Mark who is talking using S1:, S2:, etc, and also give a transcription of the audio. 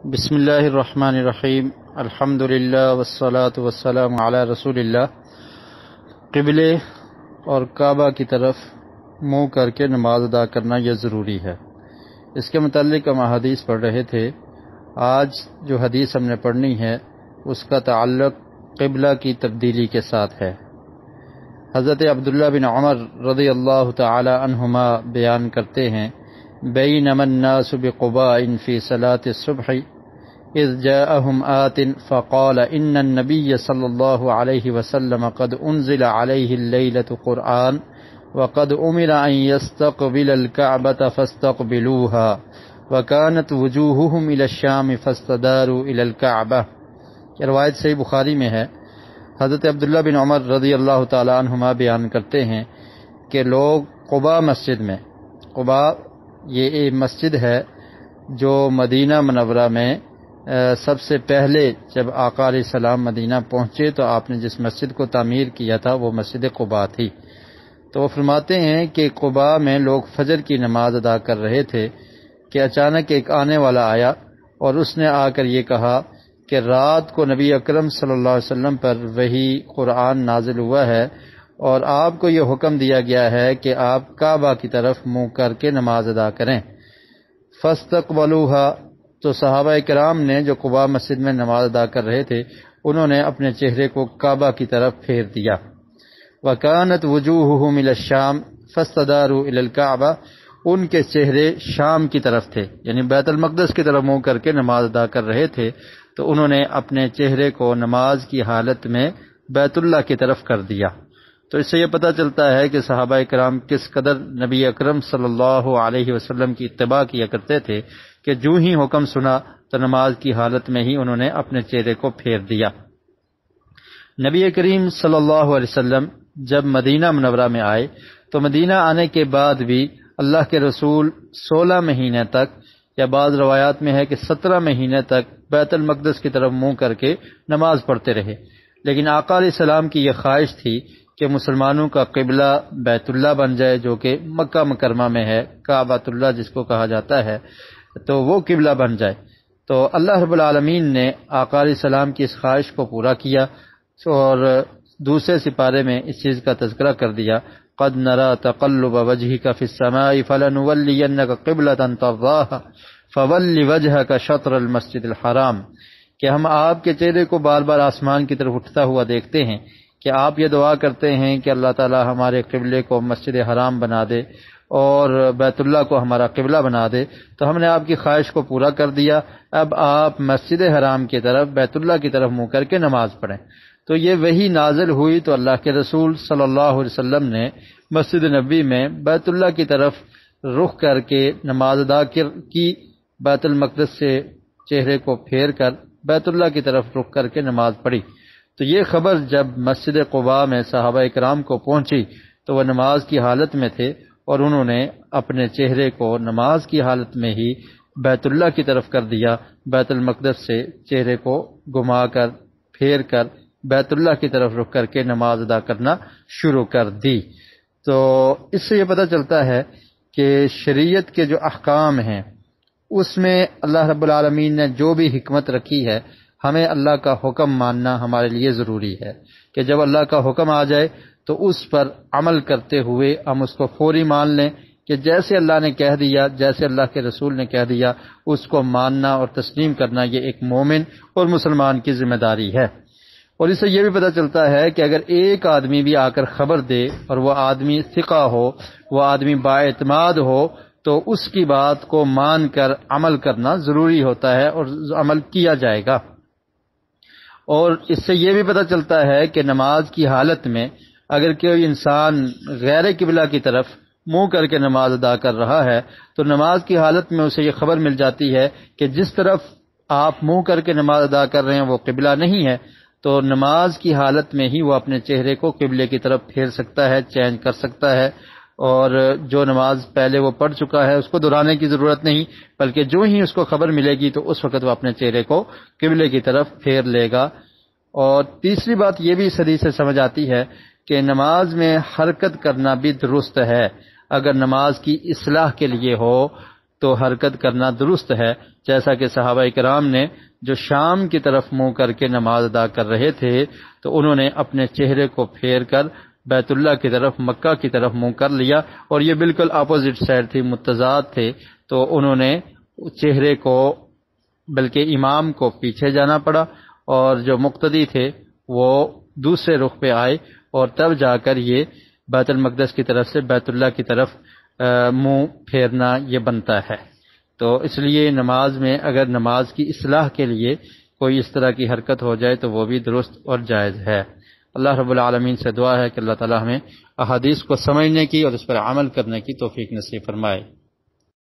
S1: بسم اللہ الرحمن الرحیم، الحمد للہ والصلاة والسلام علی رسول اللہ۔ قبلے اور کعبہ کی طرف منہ کر کے نماز ادا کرنا یہ ضروری ہے۔ اس کے متعلق ہم احادیث پڑھ رہے تھے۔ آج جو حدیث ہم نے پڑھنی ہے اس کا تعلق قبلہ کی تبدیلی کے ساتھ ہے۔ حضرت عبداللہ بن عمر رضی اللہ تعالی عنہما بیان کرتے ہیں، بینما الناس بقباء فی صلاة الصبح اذ جاءهم آت فقال ان النبي صلی اللہ علیہ وسلم قد انزل علیہ اللیلة قرآن وقد امر ان يستقبل الكعبة فاستقبلوها وكانت وجوههم الى الشام فاستداروا الى الكعبة۔ یہ روایت صحیح بخاری میں ہے۔ حضرت عبداللہ بن عمر رضی اللہ تعالی عنہما بیان کرتے ہیں کہ لوگ قباء مسجد میں، قباء یہ ایک مسجد ہے جو مدینہ منورہ میں سب سے پہلے جب آقا علیہ السلام مدینہ پہنچے تو آپ نے جس مسجد کو تعمیر کیا تھا وہ مسجد قباء تھی۔ تو وہ فرماتے ہیں کہ قباء میں لوگ فجر کی نماز ادا کر رہے تھے کہ اچانک ایک آنے والا آیا اور اس نے آ کر یہ کہا کہ رات کو نبی اکرم صلی اللہ علیہ وسلم پر وحی قرآن نازل ہوا ہے اور آپ کو یہ حکم دیا گیا ہے کہ آپ کعبہ کی طرف منہ کر کے نماز ادا کریں۔ فاستقبلوها، تو صحابہ کرام نے جو قباء مسجد میں نماز ادا کر رہے تھے انہوں نے اپنے چہرے کو کعبہ کی طرف پھیر دیا۔ وَكَانَتْ وُجُوهُهُمْ إِلَى الشَّامِ فَاسْتَدَارُوا إِلَى الْكَعْبَةِ، ان کے چہرے شام کی طرف تھے، یعنی بیت المقدس کی طرف منہ کر کے نماز ادا کر رہے تھے، تو انہوں نے اپنے چہرے کو نماز کی حالت میں بیت اللہ کی طرف کر دیا۔ تو اس سے یہ پتہ چلتا ہے کہ صحابہ کرام کس قدر نبی اکرم صلی اللہ علیہ وسلم کی اتباع کیا کرتے تھے کہ جو ہی حکم سنا تو نماز کی حالت میں ہی انہوں نے اپنے چہرے کو پھیر دیا۔ نبی کریم صلی اللہ علیہ وسلم جب مدینہ منورہ میں آئے تو مدینہ آنے کے بعد بھی اللہ کے رسول 16 مہینے تک، یا بعض روایات میں ہے کہ 17 مہینے تک بیت المقدس کی طرف منہ کر کے نماز پڑھتے رہے، لیکن آقا علیہ السلام کی یہ خواہش تھی کہ مسلمانوں کا قبلہ بیت اللہ بن جائے جو کہ مکہ مکرمہ میں ہے، کعبۃ اللہ جس کو کہا جاتا ہے، تو وہ قبلہ بن جائے۔ تو اللہ رب العالمین نے آقا علیہ السلام کی اس خواہش کو پورا کیا اور دوسرے سپارے میں اس چیز کا تذکرہ کر دیا، قد نرى تقلب وجهك في السماء فلنولينك قبلة ترضاها فول وجهك شطر المسجد الحرام، کہ ہم آپ کے چہرے کو بار بار آسمان کی طرف اٹھتا ہوا دیکھتے ہیں کہ آپ یہ دعا کرتے ہیں کہ اللہ تعالی ہمارے قبلے کو مسجد حرام بنا دے اور بیت اللہ کو ہمارا قبلہ بنا دے، تو ہم نے آپ کی خواہش کو پورا کر دیا، اب آپ مسجد حرام کی طرف بیت اللہ کی طرف منہ کر کے نماز پڑھیں۔ تو یہ وحی نازل ہوئی تو اللہ کے رسول صلی اللہ علیہ وسلم نے مسجد نبوی میں بیت اللہ کی طرف رخ کر کے نماز ادا کی، بیت المقدس سے چہرے کو پھیر کر بیت اللہ کی طرف رخ کر کے نماز پڑھی۔ تو یہ خبر جب مسجد قباء میں صحابہ کرام کو پہنچی تو وہ نماز کی حالت میں تھے اور انہوں نے اپنے چہرے کو نماز کی حالت میں ہی بیت اللہ کی طرف کر دیا، بیت المقدس سے چہرے کو گھما کر پھیر کر بیت اللہ کی طرف رخ کر کے نماز ادا کرنا شروع کر دی۔ تو اس سے یہ پتہ چلتا ہے کہ شریعت کے جو احکام ہیں اس میں اللہ رب العالمین نے جو بھی حکمت رکھی ہے، ہمیں اللہ کا حکم ماننا ہمارے لیے ضروری ہے کہ جب اللہ کا حکم آ جائے تو اس پر عمل کرتے ہوئے ہم اس کو فوری مان لیں کہ جیسے اللہ نے کہہ دیا، جیسے اللہ کے رسول نے کہہ دیا، اس کو ماننا اور تسلیم کرنا یہ ایک مومن اور مسلمان کی ذمہ داری ہے۔ اور اس سے یہ بھی پتہ چلتا ہے کہ اگر ایک آدمی بھی آ کر خبر دے اور وہ آدمی ثقہ ہو، وہ آدمی بااعتماد ہو، تو اس کی بات کو مان کر عمل کرنا ضروری ہوتا ہے اور عمل کیا جائے گا۔ اور اس سے یہ بھی پتہ چلتا ہے کہ نماز کی حالت میں اگر کوئی انسان غیر قبلہ کی طرف منہ کر کے نماز ادا کر رہا ہے تو نماز کی حالت میں اسے یہ خبر مل جاتی ہے کہ جس طرف آپ منہ کر کے نماز ادا کر رہے ہیں وہ قبلہ نہیں ہے، تو نماز کی حالت میں ہی وہ اپنے چہرے کو قبلے کی طرف پھیر سکتا ہے، چینج کر سکتا ہے، اور جو نماز پہلے وہ پڑھ چکا ہے اس کو دہرانے کی ضرورت نہیں، بلکہ جو ہی اس کو خبر ملے گی تو اس وقت وہ اپنے چہرے کو قبلے کی طرف پھیر لے گا۔ اور تیسری بات یہ بھی اس حدیث سے سمجھ آتی ہے کہ نماز میں حرکت کرنا بھی درست ہے، اگر نماز کی اصلاح کے لیے ہو تو حرکت کرنا درست ہے، جیسا کہ صحابہ کرام نے جو شام کی طرف منہ کر کے نماز ادا کر رہے تھے تو انہوں نے اپنے چہرے کو پھیر کر بیت اللہ کی طرف، مکہ کی طرف منہ کر لیا، اور یہ بالکل اپوزٹ سائڈ تھی، متضاد تھے، تو انہوں نے چہرے کو، بلکہ امام کو پیچھے جانا پڑا، اور جو مقتدی تھے وہ دوسرے رخ پہ آئے، اور تب جا کر یہ بیت المقدس کی طرف سے بیت اللہ کی طرف منہ پھیرنا یہ بنتا ہے۔ تو اس لیے نماز میں اگر نماز کی اصلاح کے لیے کوئی اس طرح کی حرکت ہو جائے تو وہ بھی درست اور جائز ہے۔ اللہ رب العالمین سے دعا ہے کہ اللہ تعالی ہمیں احادیث کو سمجھنے کی اور اس پر عمل کرنے کی توفیق نصیب فرمائے۔